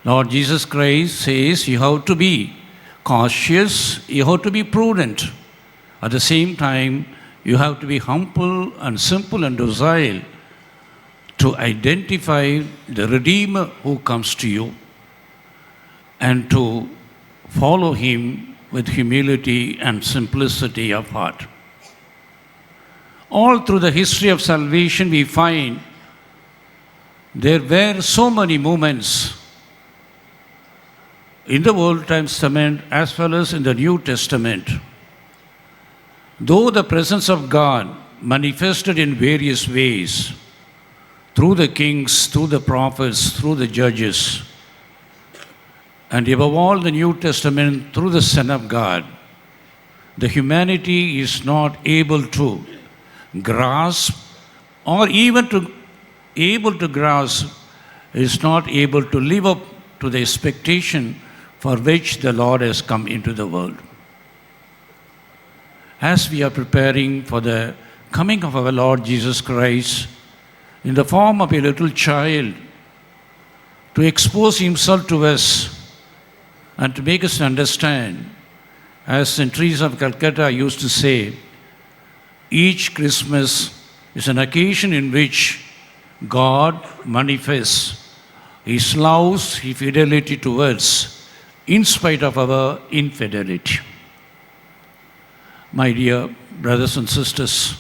Lord Jesus Christ says you have to be cautious, you have to be prudent. At the same time, you have to be humble and simple and docile to identify the Redeemer who comes to you and to follow him with humility and simplicity of heart. All through the history of salvation, we find there were so many moments in the Old Testament as well as in the New Testament. Though the presence of God manifested in various ways, through the kings, through the prophets, through the judges, and above all the New Testament through the Son of God, the humanity is not able to grasp or even to able to grasp, is not able to live up to the expectation for which the Lord has come into the world. As we are preparing for the coming of our Lord Jesus Christ in the form of a little child to expose himself to us and to make us understand, as St. Teresa of Calcutta used to say, each Christmas is an occasion in which God manifests his love, his fidelity towards, in spite of our infidelity. My dear brothers and sisters,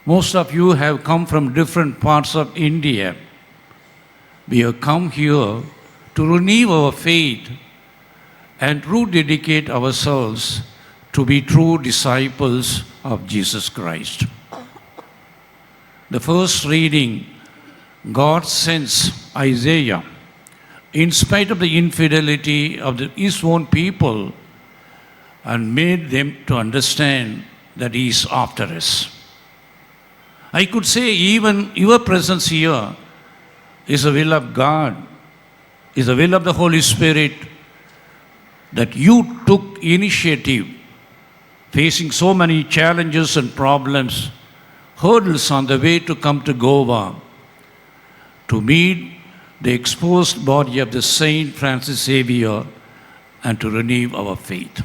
most of you have come from different parts of India. We have come here to renew our faith and rededicate ourselves to be true disciples of Jesus Christ. The first reading, God sends Isaiah, in spite of the infidelity of his own people, and made them to understand that he is after us. I could say even your presence here is the will of God, is the will of the Holy Spirit, that you took initiative, facing so many challenges and problems, hurdles on the way to come to Goa, to meet the exposed body of the Saint Francis Xavier and to renew our faith.